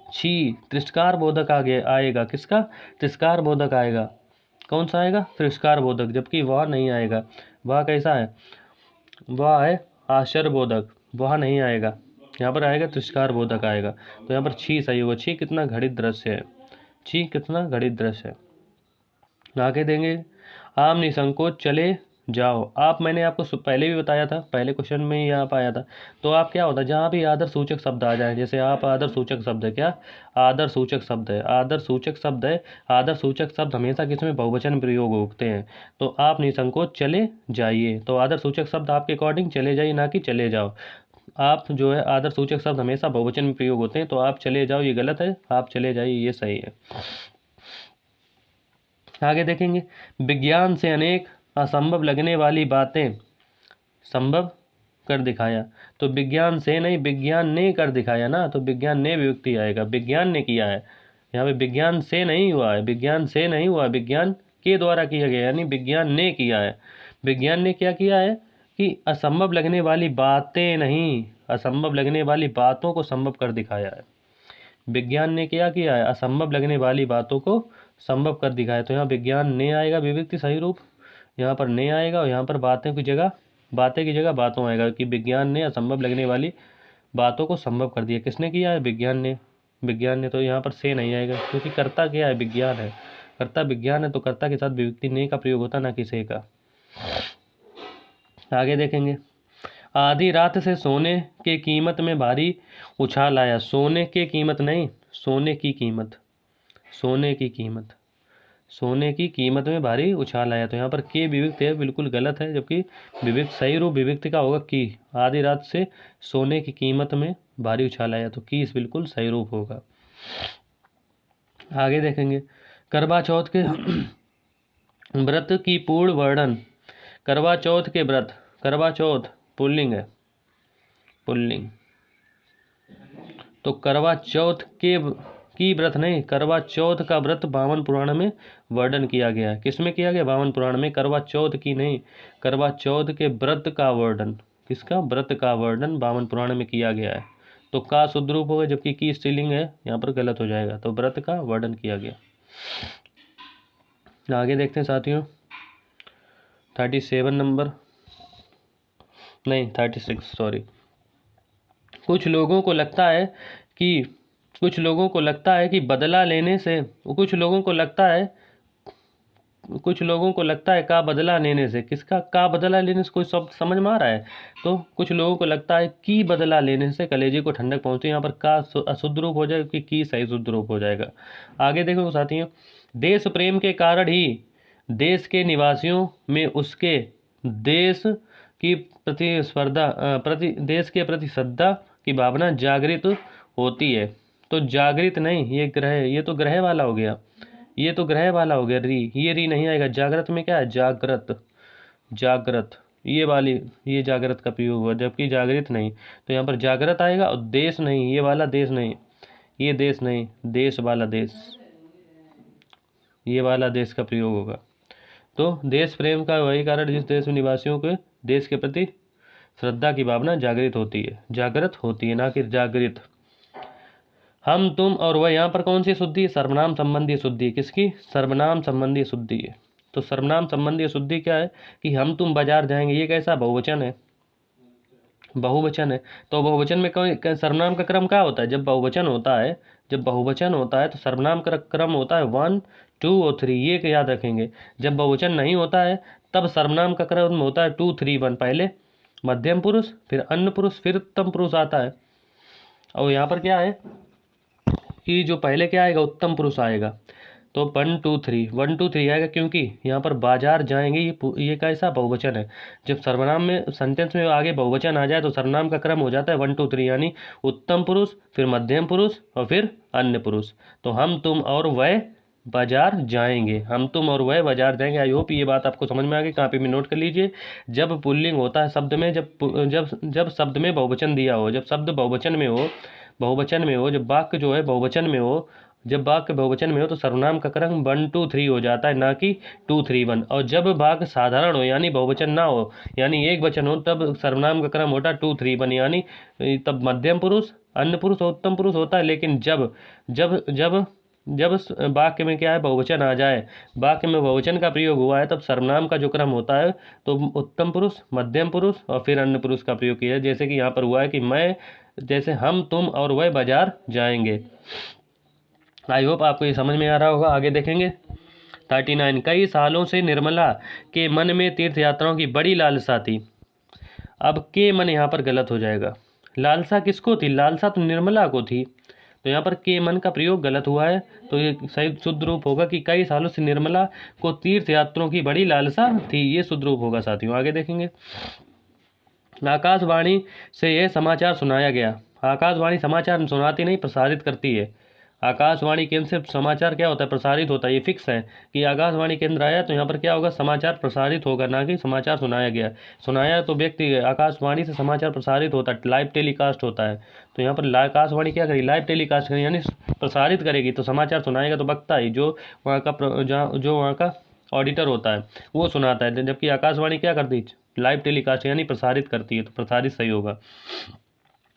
Speaker 1: छी तिरस्कार बोधक आगे आएगा। किसका, तिरस्कार बोधक आएगा। कौन सा आएगा, तिरस्कार बोधक, जबकि वाह नहीं आएगा। वाह कैसा है, वाह है आश्चर्य बोधक, वाह नहीं आएगा, यहाँ पर आएगा तिरस्कार बोधक आएगा। तो यहाँ पर छी सही होगा। छी कितना घड़ित दृश्य है, छी कितना घड़ित दृश्य है। आगे देंगे, आम निसंकोच चले जाओ। आप मैंने आपको पहले भी बताया था, पहले क्वेश्चन में ही आप आया था। तो आप क्या होता है, जहाँ भी आदर सूचक शब्द आ जाए, जैसे आप आदर सूचक शब्द है, क्या आदर सूचक शब्द है, आदर सूचक शब्द है। आदर सूचक शब्द हमेशा किसमें बहुवचन में प्रयोग होते हैं। तो आप निसंकोच चले जाइए, तो आदर सूचक शब्द आपके अकॉर्डिंग चले जाइए, ना कि चले जाओ। आप जो है आदर सूचक शब्द हमेशा बहुवचन में प्रयोग होते हैं, तो आप चले जाओ ये गलत है, आप चले जाइए ये सही है। आगे देखेंगे, विज्ञान से अनेक असंभव लगने वाली बातें संभव कर दिखाया। तो विज्ञान से नहीं, विज्ञान ने कर दिखाया ना, तो विज्ञान ने विभक्ति आएगा, विज्ञान ने किया है। यहाँ पे विज्ञान से नहीं हुआ है, विज्ञान से नहीं हुआ, विज्ञान के द्वारा किया गया, यानी विज्ञान ने किया है। विज्ञान ने क्या किया है कि असंभव लगने वाली बातें नहीं, असंभव लगने वाली बातों को संभव कर दिखाया है। विज्ञान ने क्या किया है, असंभव लगने वाली बातों को संभव कर दिखाया। तो यहाँ विज्ञान ने आएगा विभक्ति सही रूप, यहाँ पर ने आएगा, और यहाँ पर बातें की जगह बातों आएगा, कि विज्ञान ने असंभव लगने वाली बातों को संभव कर दिया। किसने किया है, विज्ञान ने, विज्ञान ने। तो यहाँ पर से नहीं आएगा, क्योंकि कर्ता क्या है, विज्ञान है, कर्ता विज्ञान है, तो कर्ता के साथ विभक्ति ने का प्रयोग होता, ना कि से का। आगे देखेंगे, आधी रात से सोने के कीमत में भारी उछाल आया। सोने के कीमत नहीं, सोने की कीमत, सोने की कीमत, सोने की कीमत में भारी उछाल आया। तो यहाँ पर के विभक्ति है, बिल्कुल गलत है, जबकि विभक्ति सही रूप विभक्ति का होगा की। आधी रात से सोने की कीमत में भारी उछाल आया, तो की इस बिल्कुल सही रूप होगा। आगे देखेंगे, करवा चौथ के व्रत की पूर्ण वर्णन। करवा चौथ के व्रत, करवा चौथ पुल्लिंग है, पुल्लिंग। तो करवा चौथ के की व्रत नहीं, करवा चौथ का व्रत वामन पुराण में वर्णन किया गया है। किसमें किया गया, वामन पुराण में। करवा चौथ की नहीं, करवा चौथ के व्रत का वर्णन, किसका, व्रत का वर्णन वामन पुराण में किया गया है। तो का शुद्ध रूप होगा, जबकि की स्त्रीलिंग है, यहाँ पर गलत हो जाएगा। तो व्रत का वर्णन किया गया। आगे देखते हैं साथियों, 37 नंबर, नहीं 36, सॉरी। कुछ लोगों को लगता है कि बदला लेने से, कुछ लोगों को लगता है का बदला लेने से, किसका का बदला लेने से, कोई शब्द समझ में आ रहा है। तो कुछ लोगों को लगता है कि बदला लेने से कलेजे को ठंडक पहुंचती है, यहाँ पर का अशुद्ध रूप हो जाएगा, कि सही शुद्ध रूप हो जाएगा। आगे देखो साथियों, देश प्रेम के कारण ही देश के निवासियों में उसके देश की देश के प्रति श्रद्धा की भावना जागृत होती है। तो जागृत नहीं, ये ग्रह, ये तो ग्रह वाला हो गया, ये तो ग्रह वाला हो गया, री, ये री नहीं आएगा। जागृत में क्या है, जागृत, जागृत, ये वाली, ये जागृत का प्रयोग हुआ, जबकि जागृत नहीं। तो यहाँ पर जागृत आएगा, और देश नहीं, ये वाला देश नहीं, ये देश नहीं, देश वाला देश, ये वाला देश का प्रयोग होगा। तो देश प्रेम का वही कारण जिस देश में निवासियों के देश के प्रति श्रद्धा की भावना जागृत होती है, ना कि जागृत। हम तुम और वह, यहाँ पर कौन सी शुद्धि है, सर्वनाम संबंधी शुद्धि। किसकी, सर्वनाम संबंधी शुद्धि है। तो सर्वनाम संबंधी शुद्धि क्या है कि हम तुम बाजार जाएंगे, ये कैसा बहुवचन है, बहुवचन है। तो बहुवचन में सर्वनाम का क्रम क्या होता है, जब बहुवचन होता है, तो सर्वनाम का क्रम होता है 1 2 और 3, ये याद रखेंगे। जब बहुवचन नहीं होता है तब सर्वनाम का क्रम होता है 2 3 1, पहले मध्यम पुरुष, फिर अन्य पुरुष, फिर उत्तम पुरुष आता है। और यहाँ पर क्या है कि जो पहले क्या आएगा, उत्तम पुरुष आएगा। तो 1 2 3 आएगा, क्योंकि यहाँ पर बाजार जाएंगे, ये कैसा बहुवचन है। जब सर्वनाम में सेंटेंस में आगे बहुवचन आ जाए तो सर्वनाम का क्रम हो जाता है 1 2 3, यानी उत्तम पुरुष, फिर मध्यम पुरुष, और फिर अन्य पुरुष। तो हम तुम और वह बाजार जाएंगे, हम तुम और वह बाजार जाएंगे। आई होप ये बात आपको समझ में आ गई, कॉपी में नोट कर लीजिए। जब पुल्लिंग होता है शब्द में, जब शब्द में बहुवचन दिया हो, जब शब्द बहुवचन में हो, जब वाक्य जो है बहुवचन में हो, तो सर्वनाम का क्रम 1 2 3 हो जाता है, ना कि 2 3 1। और जब वाक्य साधारण हो, यानी बहुवचन ना हो, यानी एक वचन हो, तब सर्वनाम का क्रम होता है 2 3 1, यानी तब मध्यम पुरुष, अन्य पुरुष और उत्तम पुरुष होता है। लेकिन जब वाक्य में क्या है, बहुवचन आ जाए, वाक्य में बहुवचन का प्रयोग हुआ है, तब सर्वनाम का जो क्रम होता है तो उत्तम पुरुष, मध्यम पुरुष और फिर अन्य पुरुष का प्रयोग किया है। जैसे कि यहाँ पर हुआ है कि जैसे हम तुम और वह बाजार जाएंगे। आई होप आपको ये समझ में आ रहा होगा। आगे देखेंगे, 39, कई सालों से निर्मला के मन में तीर्थ यात्राओं की बड़ी लालसा थी। अब के मन यहाँ पर गलत हो जाएगा। लालसा किसको थी? लालसा तो निर्मला को थी, तो यहाँ पर के मन का प्रयोग गलत हुआ है। तो ये सही शुद्ध रूप होगा कि कई सालों से निर्मला को तीर्थ यात्रों की बड़ी लालसा थी। ये शुद्ध रूप होगा साथियों। आगे देखेंगे। आकाशवाणी से यह समाचार सुनाया गया। आकाशवाणी समाचार सुनाती नहीं, प्रसारित करती है। आकाशवाणी केंद्र से समाचार क्या होता है? प्रसारित होता है। ये फिक्स है कि आकाशवाणी केंद्र आया तो यहाँ पर क्या होगा? समाचार प्रसारित होगा, ना कि समाचार सुनाया गया। सुनाया तो व्यक्ति, आकाशवाणी से समाचार प्रसारित होता है, लाइव टेलीकास्ट होता है। तो यहाँ पर आकाशवाणी क्या करेगी? लाइव टेलीकास्ट करेगी, यानी प्रसारित करेगी। तो समाचार सुनाएगा तो वक्ता ही, जो वहाँ का ऑडिटर होता है वो सुनाता है, जबकि आकाशवाणी क्या करती है? लाइव टेलीकास्ट यानी प्रसारित करती है। तो प्रसारित सही होगा।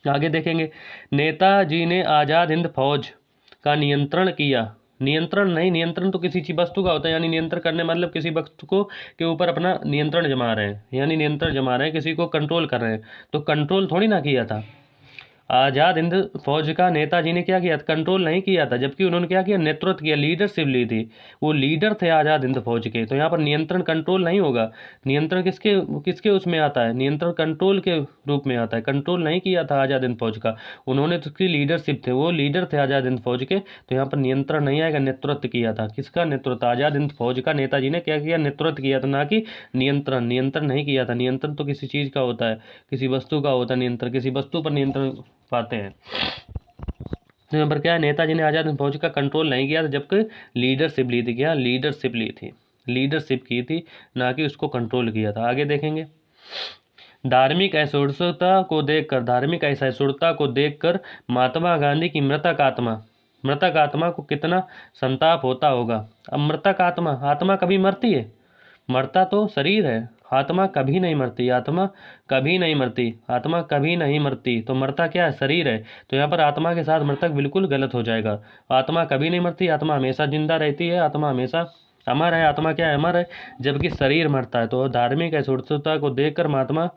Speaker 1: आगे देखेंगे। नेताजी ने आज़ाद हिंद फौज का नियंत्रण किया। नियंत्रण नहीं, नियंत्रण तो किसी चीज वस्तु का होता है, यानी नियंत्रण करने मतलब किसी वस्तु को के ऊपर अपना नियंत्रण जमा रहे हैं, यानी नियंत्रण जमा रहे हैं, किसी को कंट्रोल कर रहे हैं। तो कंट्रोल थोड़ी ना किया था। आज़ाद हिंद फौज का नेताजी ने क्या किया? कंट्रोल नहीं किया था, जबकि उन्होंने क्या किया? नेतृत्व किया, लीडरशिप ली थी। वो लीडर थे आज़ाद हिंद फौज के। तो यहाँ पर नियंत्रण कंट्रोल नहीं होगा। नियंत्रण किसके किसके उसमें आता है? नियंत्रण कंट्रोल के रूप में आता है। कंट्रोल नहीं किया था आज़ाद हिंद फौज का, उन्होंने तो उसकी लीडरशिप थे, वो लीडर थे आज़ाद हिंद फौज के। तो यहाँ पर नियंत्रण नहीं आएगा, नेतृत्व किया था। किसका नेतृत्व? आज़ाद हिंद फौज का नेताजी ने क्या किया? नेतृत्व किया था, ना कि नियंत्रण। नियंत्रण नहीं किया था। नियंत्रण तो किसी चीज़ का होता है, किसी वस्तु का होता है नियंत्रण, किसी वस्तु पर नियंत्रण पाते हैं। तो यहाँ पर क्या है? नेताजी ने आज़ाद हिंद फौज का कंट्रोल नहीं किया था, जबकि लीडरशिप ली थी। क्या? लीडरशिप ली थी, लीडरशिप की थी, ना कि उसको कंट्रोल किया था। आगे देखेंगे। धार्मिक असहिष्णुता को देखकर महात्मा गांधी की मृतक आत्मा को कितना संताप होता होगा। अब मृतक आत्मा कभी मरती है? मरता तो शरीर है, आत्मा कभी नहीं मरती। आत्मा कभी नहीं मरती, आत्मा कभी नहीं मरती। तो मरता क्या है? शरीर है। तो यहाँ पर आत्मा के साथ मृतक बिल्कुल गलत हो जाएगा। आत्मा कभी नहीं मरती, आत्मा हमेशा जिंदा रहती है, आत्मा हमेशा अमर है। आत्मा क्या है? अमर है, जबकि शरीर मरता है। तो धार्मिक असहिष्णुता को देखकर महात्मा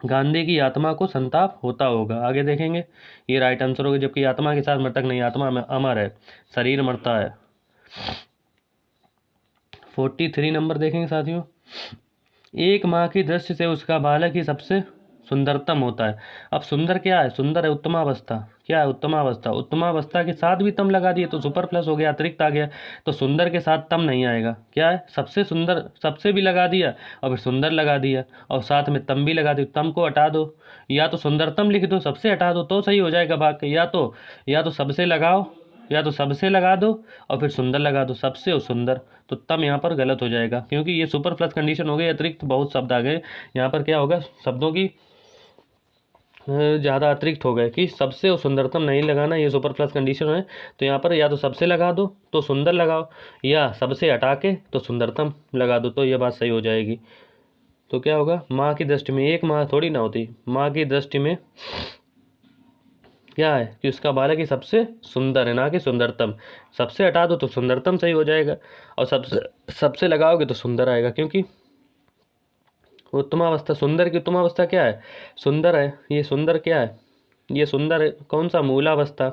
Speaker 1: गांधी की आत्मा को संताप होता होगा। आगे देखेंगे। ये राइट आंसर होगा, जबकि आत्मा के साथ मृतक नहीं, आत्मा अमर है, शरीर मरता है। 43 नंबर देखेंगे साथियों। एक माँ की दृष्टि से उसका बालक ही सबसे सुंदरतम होता है। अब सुंदर क्या है? सुंदर है उत्तमावस्था। क्या है? उत्तमावस्था। उत्तमावस्था के साथ भी तम लगा दिए तो सुपर प्लस हो गया, अतिरिक्त आ गया। तो सुंदर के साथ तम नहीं आएगा। क्या है? सबसे सुंदर, सबसे भी लगा दिया और फिर सुंदर लगा दिया और साथ में तम भी लगा दिया। तम को हटा दो, या तो सुंदरतम लिख दो, सबसे हटा दो, तो सही हो जाएगा वाक्य। या तो सबसे लगाओ, या तो सबसे लगा दो और फिर सुंदर लगा दो, सबसे और सुंदर। तो तम यहाँ पर गलत हो जाएगा, क्योंकि ये सुपर प्लस कंडीशन हो गई, अतिरिक्त बहुत शब्द आ गए। यहाँ पर क्या होगा? शब्दों की ज़्यादा अतिरिक्त हो गए कि सबसे और सुंदरतम नहीं लगाना, ये सुपर प्लस कंडीशन है। तो यहाँ पर या तो सबसे लगा दो तो सुंदर लगाओ, या सबसे हटा के तो सुंदरतम लगा दो, तो ये बात सही हो जाएगी। तो क्या होगा? माँ की दृष्टि में, एक माँ थोड़ी ना होती, माँ की दृष्टि में क्या है कि उसका बालक ही सबसे सुंदर है, ना कि सुंदरतम। सबसे हटा दो तो सुंदरतम सही हो जाएगा, और सबसे लगाओगे तो सुंदर आएगा, क्योंकि उत्तमावस्था, सुंदर की उत्तमावस्था क्या है? सुंदर है। ये सुंदर क्या है? ये सुंदर है कौन सा? मूलावस्था।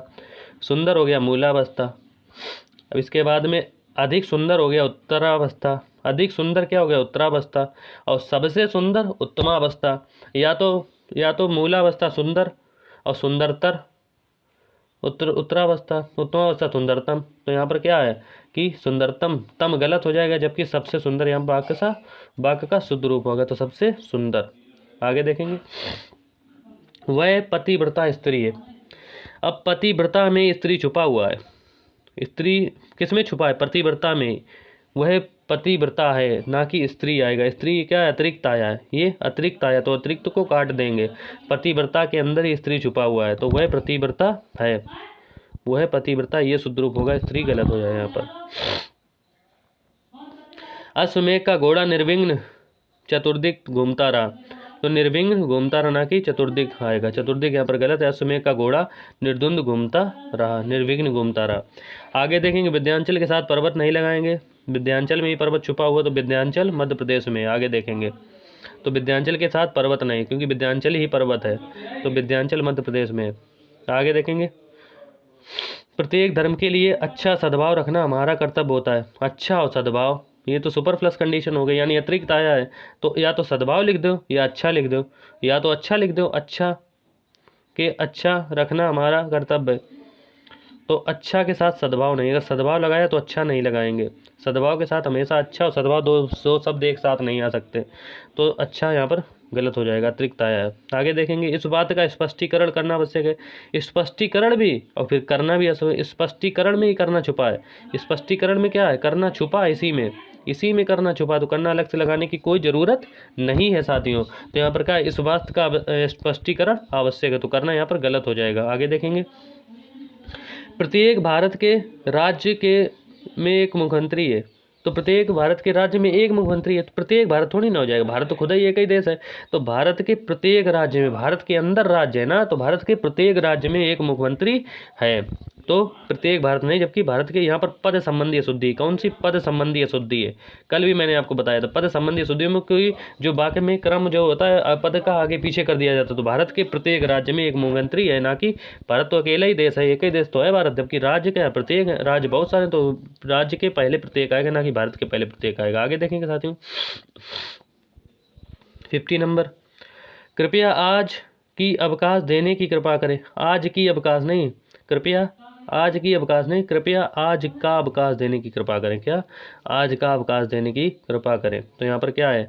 Speaker 1: सुंदर हो गया मूलावस्था। अब इसके बाद में अधिक सुंदर हो गया उत्तरावस्था। अधिक सुंदर क्या हो गया? उत्तरावस्था। और सबसे सुंदर उत्तमावस्था। या तो मूलावस्था सुंदर और सुंदरतर उत्तरावस्था, उत्तमावस्था सुंदरतम। तो यहाँ पर क्या है कि सुंदरतम, तम गलत हो जाएगा, जबकि सबसे सुंदर यहाँ वाक्य का शुद्ध रूप होगा, तो सबसे सुंदर। आगे देखेंगे। वह पतिव्रता स्त्री है। अब पतिव्रता में स्त्री छुपा हुआ है। स्त्री किस में छुपा है? पतिव्रता में। वह पतिव्रता है, ना कि स्त्री आएगा। स्त्री क्या है? अतिरिक्त आया है, ये अतिरिक्त आया, तो अतिरिक्त को काट देंगे। पतिव्रता के अंदर ही स्त्री छुपा हुआ है, तो वह पतिव्रता है, वह पतिव्रता, ये शुद्ध रूप होगा, स्त्री गलत हो जाए यहाँ पर। अश्वमेघ का घोड़ा निर्विघ्न चतुर्दिक घूमता रहा। तो निर्विघ्न घूमता रहा, ना कि चतुर्दिक आएगा। चतुर्दिक यहाँ पर गलत है। अश्वमेघ का घोड़ा निर्द्वंद घूमता रहा, निर्विघ्न घूमता रहा। आगे देखेंगे। विंध्याचल के साथ पर्वत नहीं लगाएंगे। विंध्याचल में ही पर्वत छुपा हुआ, तो विंध्याचल मध्य प्रदेश में। आगे देखेंगे। तो विंध्याचल के साथ पर्वत नहीं, क्योंकि विंध्याचल ही पर्वत है, तो विंध्याचल मध्य प्रदेश में है। आगे देखेंगे। प्रत्येक धर्म के लिए अच्छा सद्भाव रखना हमारा कर्तव्य होता है। अच्छा और सद्भाव, ये तो सुपर प्लस कंडीशन हो गई, यानी अतिरिक्त आया है तो या तो सद्भाव लिख दो या अच्छा लिख दो, या तो अच्छा लिख दो, अच्छा के अच्छा रखना हमारा कर्तव्य है। तो अच्छा के साथ सद्भाव नहीं, अगर सद्भाव लगाया तो अच्छा नहीं लगाएंगे। सद्भाव के साथ हमेशा अच्छा और सद्भाव दो शब्द एक साथ नहीं आ सकते, तो अच्छा यहाँ पर गलत हो जाएगा, अतिरिक्त आया है। आगे देखेंगे, इस बात का स्पष्टीकरण करना आवश्यक है। स्पष्टीकरण भी और फिर करना भी स्पष्टीकरण में ही करना छुपा है। स्पष्टीकरण में क्या है, करना छुपा है, इसी में करना छुपा, तो करना अलग से लगाने की कोई ज़रूरत नहीं है साथियों। तो यहाँ पर क्या है, इस बात का स्पष्टीकरण आवश्यक है, तो करना यहाँ पर गलत हो जाएगा। आगे देखेंगे, प्रत्येक भारत के राज्य के में एक मुख्यमंत्री है। तो प्रत्येक भारत के राज्य में एक मुख्यमंत्री है, तो प्रत्येक भारत थोड़ी ना हो जाएगा, भारत तो खुद ही एक ही देश है। तो भारत के प्रत्येक राज्य में, भारत के अंदर राज्य है ना, तो भारत के प्रत्येक राज्य में एक मुख्यमंत्री है। तो प्रत्येक भारत नहीं, जबकि भारत के यहाँ पर पद संबंधी अशुद्धि, कौन सी पद संबंधी अशुद्धि है, कल भी मैंने आपको बताया था। पद संबंधी अशुद्धि में कोई जो वाक्य में क्रम जो होता है पद का आगे पीछे कर दिया जाता है। तो भारत के प्रत्येक राज्य में एक मुख्यमंत्री है, ना कि भारत तो अकेला ही देश है, एक ही देश तो है भारत, जबकि राज्य क्या है, प्रत्येक राज्य बहुत सारे, तो राज्य के पहले प्रत्येक आएगा, ना कि भारत के पहले प्रत्येक आएगा। आगे देखेंगे साथियों, 50 नंबर, कृपया आज की अवकाश देने की कृपा करें। आज की अवकाश नहीं, कृपया आज की अवकाश नहीं, कृपया आज का अवकाश देने की कृपा करें। क्या, आज का अवकाश देने की कृपा करें। तो यहाँ पर क्या है,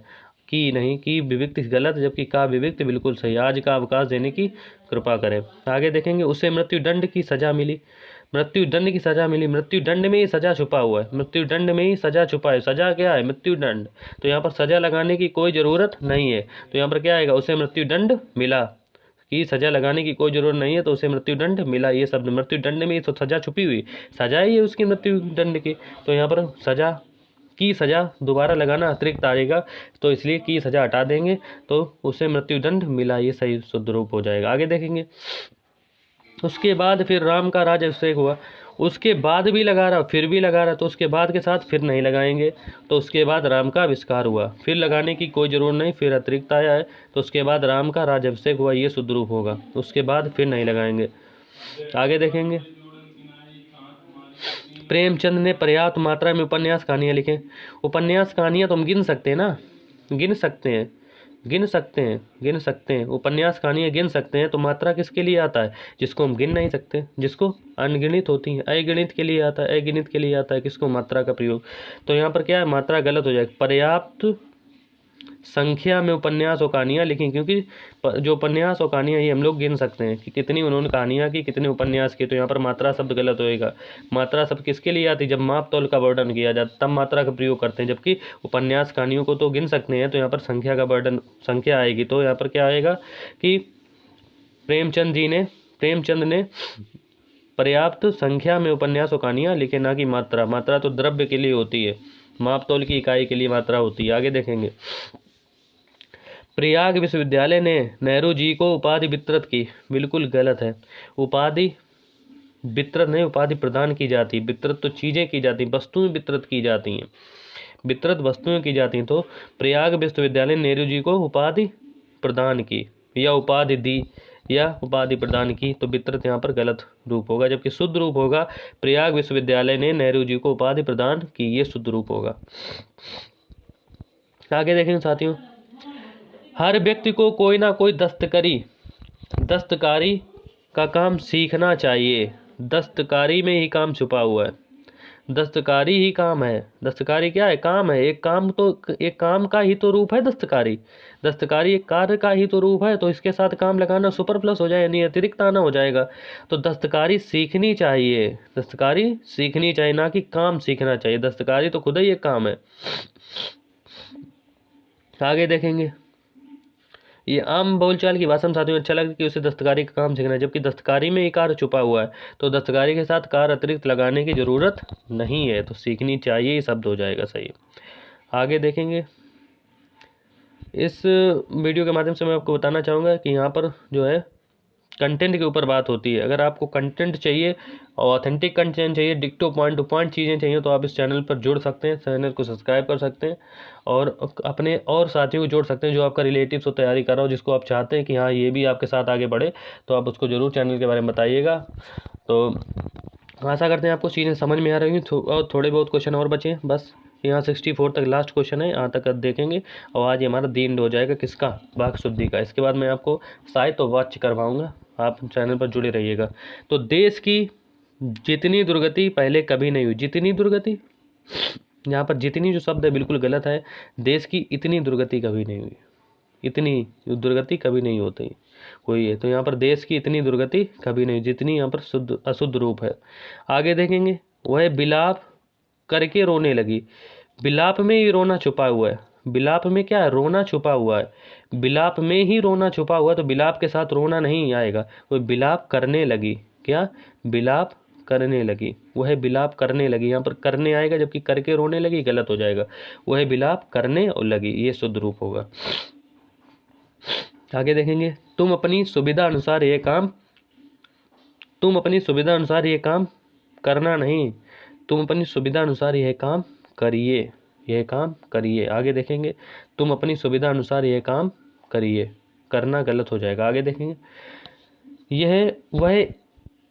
Speaker 1: की नहीं, की विभक्ति गलत, जबकि का विभक्ति बिल्कुल सही। आज का अवकाश देने की कृपा करें। आगे देखेंगे, उसे मृत्युदंड की सजा मिली। मृत्युदंड की सजा मिली, मृत्युदंड में ही सजा छुपा हुआ है, मृत्युदंड में ही सजा छुपा है। सजा क्या है, मृत्युदंड, तो यहाँ पर सजा लगाने की कोई ज़रूरत नहीं है। तो यहाँ पर क्या आएगा, उसे मृत्युदंड मिला, की सजा लगाने की कोई जरूरत नहीं है, तो उसे मृत्युदंड मिला। ये शब्द मृत्युदंड में ही तो सजा छुपी हुई, सजा ही है उसकी मृत्युदंड की। तो यहाँ पर सजा की सजा दोबारा लगाना अतिरिक्त आएगा, तो इसलिए की सजा हटा देंगे, तो उसे मृत्युदंड मिला, ये सही शुद्ध रूप हो जाएगा। आगे देखेंगे, उसके बाद फिर राम का राज्याभिषेक हुआ। उसके बाद भी लगा रहा, फिर भी लगा रहा, तो उसके बाद के साथ फिर नहीं लगाएंगे। तो उसके बाद राम का आविष्कार हुआ, फिर लगाने की कोई ज़रूरत नहीं, फिर अतिरिक्त आया है, तो उसके बाद राम का राज्याभिषेक हुआ, ये शुद्ध रूप होगा। उसके बाद फिर नहीं लगाएंगे। आगे देखेंगे, प्रेमचंद ने पर्याप्त मात्रा में उपन्यास कहानियाँ लिखे। उपन्यास कहानियाँ तो हम गिन सकते हैं ना, गिन सकते हैं, उपन्यास कहानियाँ गिन सकते हैं। तो मात्रा किसके लिए आता है, जिसको हम गिन नहीं सकते, जिसको अनगिनित होती है, अगिनित के लिए आता है, अगिनित के लिए आता है किसको, मात्रा का प्रयोग। तो यहाँ पर क्या है, मात्रा गलत हो जाएगी। पर्याप्त संख्या में उपन्यास और कहानियाँ लिखी, क्योंकि जो उपन्यास और कहानियाँ ये हम लोग गिन सकते हैं कि कितनी उन्होंने कहानियाँ की, कितने उपन्यास की। तो यहाँ पर मात्रा शब्द गलत होएगा। मात्रा शब्द किसके लिए आती है, जब माप तौल का वर्णन किया जाता तब मात्रा का प्रयोग करते हैं, जबकि उपन्यास कहानियों को तो गिन सकते हैं। तो यहाँ पर संख्या का वर्णन, संख्या आएगी। तो यहाँ पर क्या आएगा कि प्रेमचंद ने पर्याप्त संख्या में उपन्यास और कहानियाँ लिखे, ना कि मात्रा। मात्रा तो द्रव्य के लिए होती है, माप तौल की इकाई के लिए मात्रा होती है। आगे देखेंगे, प्रयाग विश्वविद्यालय ने नेहरू जी को उपाधि वितरित की। बिल्कुल गलत है, उपाधि वितरित नहीं, उपाधि प्रदान की जाती। वितरित तो चीज़ें की जाती, वस्तुएं वितरित की जाती हैं, वितरित वस्तुएं की जाती हैं। तो प्रयाग विश्वविद्यालय ने नेहरू जी को उपाधि प्रदान की, या उपाधि दी, या उपाधि प्रदान की। तो वितरित यहाँ पर गलत रूप होगा, जबकि शुद्ध रूप होगा प्रयाग विश्वविद्यालय ने नेहरू जी को उपाधि प्रदान की, ये शुद्ध रूप होगा। आगे देखेंगे साथियों, हर व्यक्ति को कोई ना कोई दस्तकारी का काम सीखना चाहिए। दस्तकारी में ही काम छुपा हुआ है, दस्तकारी ही काम है। दस्तकारी क्या है, काम है, एक काम का ही तो रूप है दस्तकारी। दस्तकारी एक कार्य का ही तो रूप है, तो इसके साथ काम लगाना सुपर प्लस हो जाए, यानी अतिरिक्त आना हो जाएगा। तो दस्तकारी सीखनी चाहिए, दस्तकारी सीखनी चाहिए, ना कि काम सीखना चाहिए। दस्तकारी तो खुद ही एक काम है। आगे देखेंगे, ये आम बोलचाल की भाषा में साथियों अच्छा लगता है कि उसे दस्तकारी का काम सीखना है, जबकि दस्तकारी में ही कार्य छुपा हुआ है। तो दस्तकारी के साथ कार्य अतिरिक्त लगाने की ज़रूरत नहीं है, तो सीखनी चाहिए शब्द हो जाएगा सही। आगे देखेंगे, इस वीडियो के माध्यम से मैं आपको बताना चाहूँगा कि यहाँ पर जो है कंटेंट के ऊपर बात होती है। अगर आपको कंटेंट चाहिए और ऑथेंटिक कंटेंट चाहिए, डिक्टो पॉइंट टू पॉइंट चीज़ें चाहिए, तो आप इस चैनल पर जुड़ सकते हैं, चैनल को सब्सक्राइब कर सकते हैं और अपने और साथियों को जोड़ सकते हैं जो आपका रिलेटिव्स हो, तैयारी कर रहा हो, जिसको आप चाहते हैं कि हाँ ये भी आपके साथ आगे बढ़े, तो आप उसको ज़रूर चैनल के बारे में बताइएगा। तो आशा करते हैं आपको चीज़ें समझ में आ रही हैं। और थोड़े बहुत क्वेश्चन और बचे हैं, बस यहाँ 64 तक लास्ट क्वेश्चन है, यहाँ तक देखेंगे और आज ये हमारा दिन हो जाएगा किसका, वाक् शुद्धि का। इसके बाद मैं आपको साहित्य और वाच्य करवाऊँगा, आप चैनल पर जुड़े रहिएगा। तो देश की जितनी दुर्गति पहले कभी नहीं हुई, जितनी दुर्गति, यहाँ पर जितनी जो शब्द है बिल्कुल गलत है। देश की इतनी दुर्गति कभी नहीं हुई, इतनी दुर्गति कभी नहीं होती कोई है। तो यहाँ पर देश की इतनी दुर्गति कभी नहीं, जितनी यहाँ पर शुद्ध अशुद्ध रूप है। आगे देखेंगे, वह बिलाप करके रोने लगी। बिलाप में ही रोना छुपा हुआ है, बिलाप में क्या है, रोना छुपा हुआ है। बिलाप में ही रोना छुपा हुआ है, तो बिलाप के साथ रोना नहीं आएगा। वह बिलाप करने लगी, क्या, बिलाप करने लगी, वह बिलाप करने लगी। यहाँ पर करने आएगा, जबकि करके रोने लगी गलत हो जाएगा। वह बिलाप करने लगी, ये शुद्ध रूप होगा। आगे देखेंगे, तुम अपनी सुविधा अनुसार ये काम, तुम अपनी सुविधा अनुसार ये काम करना नहीं, तुम अपनी सुविधा अनुसार यह काम करिए, यह काम करिए। आगे देखेंगे, तुम अपनी सुविधा अनुसार यह काम करिए, करना गलत हो जाएगा। आगे देखेंगे, यह वह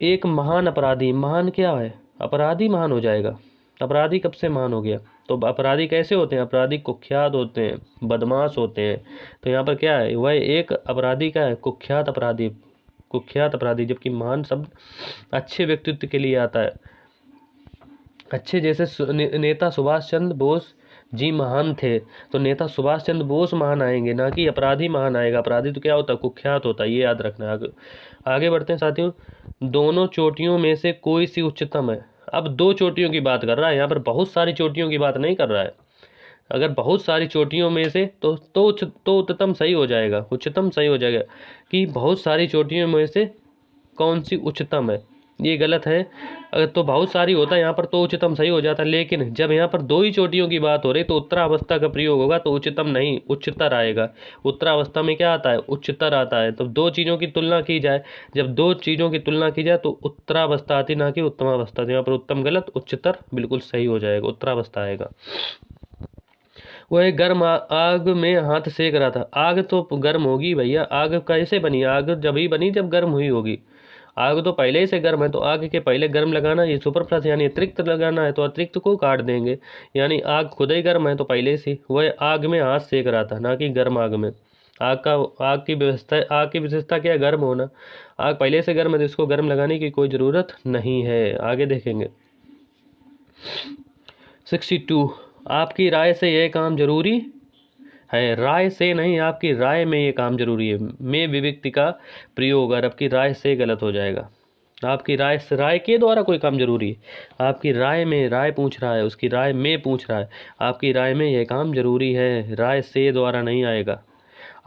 Speaker 1: एक महान अपराधी, महान क्या है, अपराधी महान हो जाएगा। अपराधी कब से महान हो गया, तो अपराधी कैसे होते हैं, अपराधी कुख्यात होते हैं, बदमाश होते हैं। तो यहाँ पर क्या है, वह एक अपराधी का है, कुख्यात अपराधी, कुख्यात अपराधी। जबकि महान शब्द अच्छे व्यक्तित्व के लिए आता है, अच्छे, जैसे नेता सुभाष चंद्र बोस जी महान थे, तो नेता सुभाष चंद्र बोस महान आएंगे, ना कि अपराधी महान आएगा। अपराधी तो क्या होता है, कुख्यात होता है, ये याद रखना है। आगे बढ़ते हैं साथियों, दोनों चोटियों में से कोई सी उच्चतम है। अब दो चोटियों की बात कर रहा है, यहाँ पर बहुत सारी चोटियों की बात नहीं कर रहा है। अगर बहुत सारी चोटियों में से तो उच्चतम सही हो जाएगा, उच्चतम सही हो जाएगा। कि बहुत सारी चोटियों में से कौन सी उच्चतम है, ये गलत है। अगर तो बहुत सारी होता है यहाँ पर तो उच्चतम सही हो जाता है, लेकिन जब यहाँ पर दो ही चोटियों की बात हो रही तो उत्तरावस्था का प्रयोग होगा, तो उच्चतम नहीं उच्चतर आएगा। उत्तरावस्था में क्या आता है, उच्चतर आता है। तो दो चीज़ों की तुलना की जाए, जब दो चीज़ों की तुलना की जाए तो उत्तरावस्था आती, ना कि उत्तमावस्था। तो यहाँ पर उत्तम गलत, उच्चतर बिल्कुल सही हो जाएगा, उत्तरावस्था आएगा। वह गर्म आग में हाथ सेक रहा था। आग तो गर्म होगी भैया, आग कैसे बनी, आग जब ही बनी जब गर्म हुई होगी। आग तो पहले ही से गर्म है, तो आग के पहले गर्म लगाना, ये सुपर प्लस यानी अतिरिक्त लगाना है, तो अतिरिक्त को काट देंगे। यानी आग खुद ही गर्म है, तो पहले से वह आग में हाथ सेक रहा था, ना कि गर्म आग में। आग की विशेषता क्या है, गर्म होना। आग पहले से गर्म है, तो इसको गर्म लगाने की कोई ज़रूरत नहीं है। आगे देखेंगे, 62, आपकी राय से यह काम जरूरी है। राय से नहीं, आपकी राय में ये काम जरूरी है। में विभक्ति का प्रयोग, और आपकी राय से गलत हो जाएगा। आपकी राय से, राय के द्वारा कोई काम जरूरी है, आपकी राय में, राय पूछ रहा है, उसकी राय में पूछ रहा है, आपकी राय में यह काम जरूरी है, राय से द्वारा नहीं आएगा।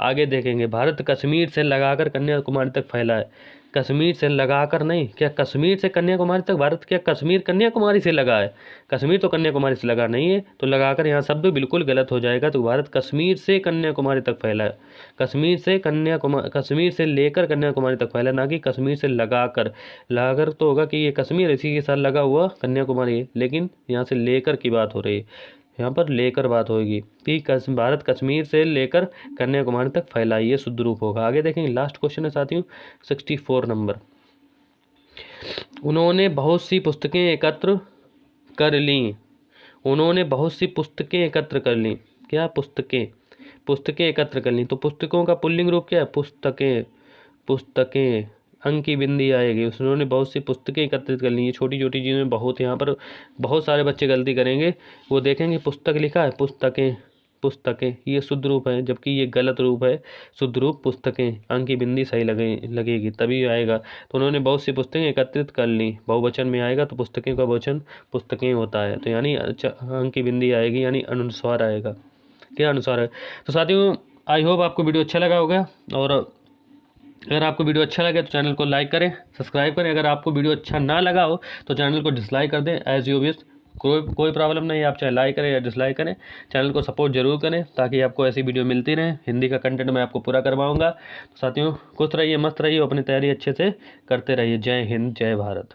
Speaker 1: आगे देखेंगे, भारत कश्मीर से लगाकर कन्याकुमारी तक फैला है। कश्मीर से लगाकर नहीं, क्या कश्मीर से कन्याकुमारी तक, भारत क्या कश्मीर कन्याकुमारी से लगा है, कश्मीर तो कन्याकुमारी से लगा नहीं है, तो लगाकर यहाँ शब्द बिल्कुल गलत हो जाएगा। तो भारत कश्मीर से कन्याकुमारी तक फैला है, कश्मीर से कन्याकुमारी, कश्मीर से लेकर कन्याकुमारी तक फैला, ना कि कश्मीर से लगाकर। लगाकर तो होगा कि ये कश्मीर इसी के साथ लगा हुआ कन्याकुमारी है, लेकिन यहाँ से लेकर की बात हो रही है, यहाँ पर लेकर बात होगी कि भारत कश्मीर से लेकर कन्याकुमारी तक फैला, ये शुद्ध रूप होगा। आगे देखेंगे, लास्ट क्वेश्चन है साथियों, 64 नंबर। उन्होंने बहुत सी पुस्तकें एकत्र कर लीं, उन्होंने बहुत सी पुस्तकें एकत्र कर लीं, क्या, पुस्तकें, पुस्तकें एकत्र कर लीं। तो पुस्तकों का पुल्लिंग रूप क्या है, पुस्तकें, पुस्तकें, अंक की बिंदी आएगी। उन्होंने बहुत सी पुस्तकें एकत्रित कर ली। ये छोटी छोटी चीज़ें बहुत, यहाँ पर बहुत सारे बच्चे गलती करेंगे, वो देखेंगे पुस्तक लिखा है, पुस्तकें, पुस्तकें, ये शुद्ध रूप है, जबकि ये गलत रूप है। शुद्ध रूप पुस्तकें, अंक की बिंदी सही लगेगी तभी आएगा। तो उन्होंने बहुत सी पुस्तकें एकत्रित कर ली, बहुवचन में आएगा, तो पुस्तकें का वचन पुस्तकें होता है, तो यानी अंक की बिंदी आएगी, यानी अनुस्वार आएगा, क्या अनुसार है। तो साथियों, आई होप आपको वीडियो अच्छा लगा होगा, और अगर आपको वीडियो अच्छा लगे तो चैनल को लाइक करें, सब्सक्राइब करें। अगर आपको वीडियो अच्छा ना लगा हो तो चैनल को डिसलाइक कर दें, एज यू विश, कोई प्रॉब्लम नहीं है, आप चाहे लाइक करें या डिसलाइक करें, चैनल को सपोर्ट जरूर करें, ताकि आपको ऐसी वीडियो मिलती रहे। हिंदी का कंटेंट मैं आपको पूरा करवाऊँगा। तो साथियों, खुश रहिए, मस्त रहिए, अपनी तैयारी अच्छे से करते रहिए। जय हिंद, जय भारत।